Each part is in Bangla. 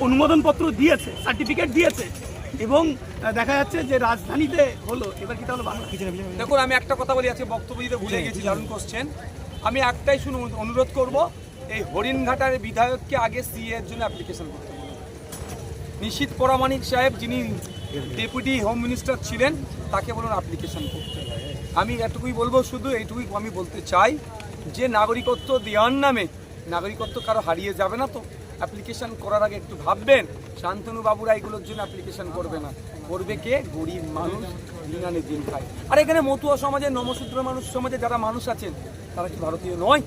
অনুমোদনপত্র দিয়েছে, সার্টিফিকেট দিয়েছে, এবং দেখা যাচ্ছে যে রাজধানীতে হলো, এবার কি তাহলে বাংলা? দেখুন, আমি একটা কথা বলি, আজকে বক্তব্য দিতে ভুলে গেছি, দারুণ কোশ্চেন। আমি একটাই অনুরোধ করব, এই হরিণঘাটার বিধায়ককে আগে সিএ এর জন্য অ্যাপ্লিকেশন করতে বলুন। নিশীথ পরামানিক সাহেব, যিনি ডেপুটি হোম মিনিস্টার ছিলেন, তাকে বলুন অ্যাপ্লিকেশন করতে। আমি এটুকুই বলবো, শুধু এইটুকুই আমি বলতে চাই যে নাগরিকত্ব দেওয়ার নামে নাগরিকত্ব কারো হারিয়ে যাবে না, তো অ্যাপ্লিকেশন করার আগে একটু ভাববেন। শান্তনু বাবুরা এগুলোর জন্য অ্যাপ্লিকেশন করবে না, করবে কে? গরিব মানুষ, দিন আনে দিন খায়। আর এখানে মতুয়া সমাজে, নমশূদ্র মানুষ সমাজে যারা মানুষ আছেন, তারা কি ভারতীয় নয়?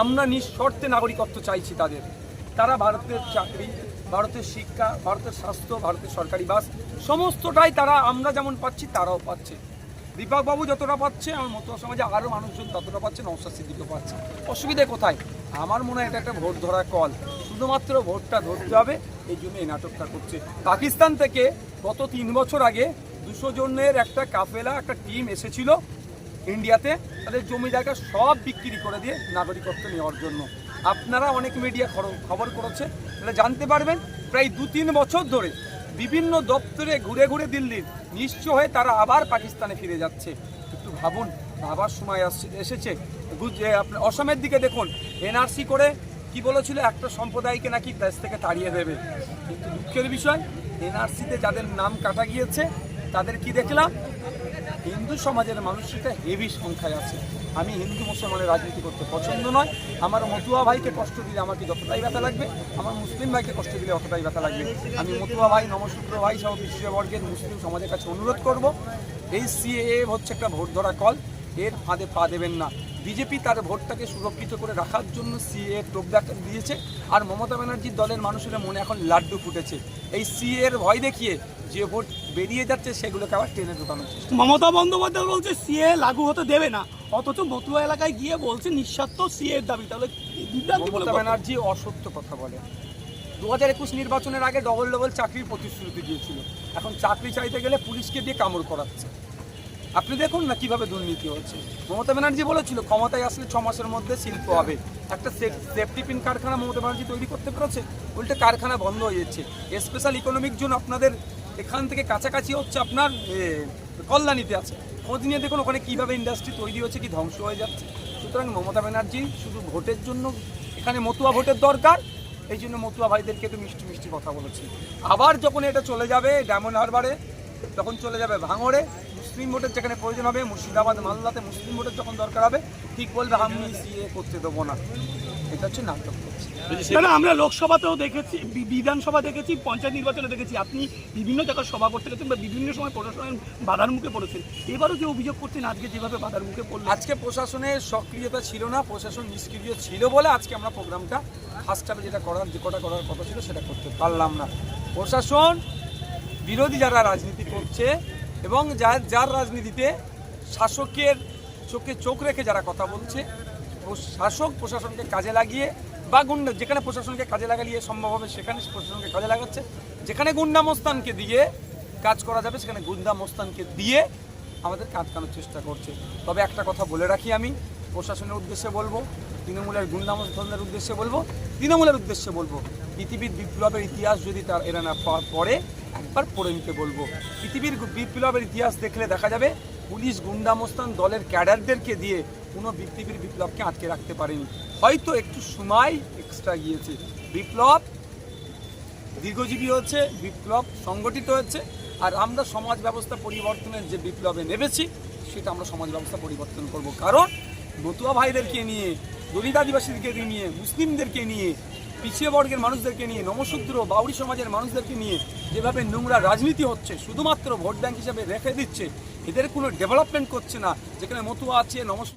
আমরা নিঃশর্তে নাগরিকত্ব চাইছি তাদের। তারা ভারতের চাকরি, ভারতের শিক্ষা, ভারতের স্বাস্থ্য, ভারতের সরকারি বাস, সমস্তটাই তারা, আমরা যেমন পাচ্ছি তারাও পাচ্ছে। দীপকবাবু যতটা পাচ্ছে, আমার মতুয়া সমাজে আরও মানুষজন ততটা পাচ্ছে, নওশাদ সিদ্দিকও পাচ্ছে। অসুবিধে কোথায়? আমার মনে হয় এটা একটা ভোট ধরা কল, শুধুমাত্র ভোটটা ধরতে হবে, এই জন্য এই নাটকটা করছে। পাকিস্তান থেকে গত 3 বছর আগে 200 জনের একটা কাফেলা, একটা টিম এসেছিল ইন্ডিয়াতে, তাদের জমি জায়গা সব বিক্রি করে দিয়ে নাগরিকত্ব নেওয়ার জন্য। আপনারা অনেক মিডিয়া খবর করেছে, তাহলে জানতে পারবেন প্রায় 2-3 বছর ধরে বিভিন্ন দপ্তরে ঘুরে ঘুরে দিল্লির নিশ্চয় হয়ে তারা আবার পাকিস্তানে ফিরে যাচ্ছে। একটু ভাবুন, আবার সময় এসেছে। আপনার অসমের দিকে দেখুন, এনআরসি করে কি বলেছিল, একটা সম্প্রদায়কে নাকি দেশ থেকে তাড়িয়ে দেবে। কিন্তু দুঃখের বিষয়, এনআরসিতে যাদের নাম কাটা গিয়েছে তাদের কি দেখলাম, হিন্দু সমাজের মানুষটা হেভি সংখ্যায় আছে। আমি হিন্দু মুসলমানের রাজনীতি করতে পছন্দ নয়। আমার মতুয়া ভাইকে কষ্ট দিলে আমাকে যতটাই ব্যথা লাগবে, আমার মুসলিম ভাইকে কষ্ট দিলে অতটাই ব্যথা লাগবে। আমি মতুয়া ভাই, নমশূদ্র ভাই সহ বিশ্ববর্গের মুসলিম সমাজের কাছে অনুরোধ করব, এই সিএএ হচ্ছে একটা ভোট ধরা কল, এর ফাঁদে পা দেবেন না। বিজেপি তার ভোটটাকে সুরক্ষিত করে রাখার জন্য সিএ টোপদাগ দিয়েছে, আর মমতা ব্যানার্জির দলের মানুষের মনে এখন লাড্ডু ফুটেছে। এই সিএ এর ভয় দেখিয়ে যে ভোট বেরিয়ে যাচ্ছে, সেগুলোকে আবার টেনে ঢোকানোর চেষ্টা। মমতা বন্দ্যোপাধ্যায় বলছে সিএ লাগু হতে দেবে না, অথচ মতুয়া এলাকায় গিয়ে বলছে নিঃস্বার্থ সিএ এর দাবি। তাহলে মমতা ব্যানার্জি অসত্য কথা বলে। 2021 নির্বাচনের আগে ডবল চাকরির প্রতিশ্রুতি দিয়েছিল, এখন চাকরি চাইতে গেলে পুলিশকে দিয়ে কামড় করাচ্ছে। আপনি দেখুন না কিভাবে দুর্নীতি হচ্ছে। মমতা ব্যানার্জি বলেছিল ক্ষমতায় আসলে 6 মাসের মধ্যে শিল্প হবে, একটা সেফটি পিন কারখানা মমতা ব্যানার্জি তৈরি করতে পেরেছে, উল্টে কারখানা বন্ধ হয়ে যাচ্ছে। স্পেশাল ইকোনমিক জোন আপনাদের এখান থেকে কাছাকাছি হচ্ছে আপনার কল্যাণীতে আছে, খোঁজ নিয়ে দেখুন ওখানে কীভাবে ইন্ডাস্ট্রি তৈরি হচ্ছে, কি ধ্বংস হয়ে যাচ্ছে। সুতরাং মমতা ব্যানার্জি শুধু ভোটের জন্য, এখানে মতুয়া ভোটের দরকার, এই জন্য মতুয়া ভাইদেরকে একটু মিষ্টি মিষ্টি কথা বলেছি। আবার যখন এটা চলে যাবে ডায়মন্ড হারবারে, তখন চলে যাবে ভাঙড়ে, মুসলিম ভোটের যেখানে প্রয়োজন হবে, মুর্শিদাবাদ মালদাতে মুসলিম ভোটের যখন দরকার হবে, ঠিক বলবে আমি সিএ করতে দেবো না। এটা হচ্ছে নাটক করছে। আমরা লোকসভাতেও দেখেছি, বিধানসভা দেখেছি, পঞ্চায়েত নির্বাচনে দেখেছি, আপনি বিভিন্ন জায়গায় সভা করতে গেছেন বা বিভিন্ন সময় প্রশাসনের বাধার মুখে পড়েছেন। এবারও যে অভিযোগ করছেন আজকে যেভাবে বাধার মুখে পড়লো, আজকে প্রশাসনের সক্রিয়তা ছিল না, প্রশাসন নিষ্ক্রিয় ছিল বলে আজকে আমরা প্রোগ্রামটা ফার্স্ট হাফে যেটা করার কথা ছিল সেটা করতে পারলাম না। প্রশাসন বিরোধী যারা রাজনীতি করছে এবং যার রাজনীতিতে শাসকের চোখে চোখ রেখে যারা কথা বলছে, শাসক প্রশাসনকে কাজে লাগিয়ে বা গুন্ডা, যেখানে প্রশাসনকে কাজে লাগালিয়ে সম্ভব হবে সেখানে প্রশাসনকে কাজে লাগাচ্ছে, যেখানে গুন্ডামস্তানকে দিয়ে কাজ করা যাবে সেখানে গুন্ডামস্তানকে দিয়ে আমাদের আটকানোর চেষ্টা করছে। তবে একটা কথা বলে রাখি, আমি প্রশাসনের উদ্দেশ্যে বলবো, তৃণমূলের গুন্ডামস্তানদের উদ্দেশ্যে বলবো, তৃণমূলের উদ্দেশ্যে বলবো, পৃথিবীর বিপ্লবের ইতিহাস যদি এরা না পড়ে, একবার পড়ে নিতে বলবো। পৃথিবীর বিপ্লবের ইতিহাস দেখলে দেখা যাবে পুলিশ গুন্ডামস্তান দলের ক্যাডারদেরকে দিয়ে কোনো পৃথিবীর বিপ্লবকে আটকে রাখতে পারেনি। হয়তো একটু সময় এক্সট্রা গিয়েছে, বিপ্লব দীর্ঘজীবী হচ্ছে, বিপ্লব সংগঠিত হচ্ছে, আর আমরা সমাজ ব্যবস্থা পরিবর্তনের যে বিপ্লবে নেমেছি সেটা আমরা সমাজ ব্যবস্থা পরিবর্তন করব। কারণ মতুয়া ভাইদেরকে নিয়ে, দলিত আদিবাসীদেরকে নিয়ে, মুসলিমদেরকে নিয়ে, পিছিয়ে বর্গের মানুষদেরকে নিয়ে, নমশূদ্র বাউরি সমাজের মানুষদেরকে নিয়ে যেভাবে নোংরা রাজনীতি হচ্ছে, শুধুমাত্র ভোট ব্যাংক হিসাবে রেখে দিচ্ছে, এদের কোনো ডেভেলপমেন্ট করছে না। যেখানে মতুয়া আছে, নমশূদ্র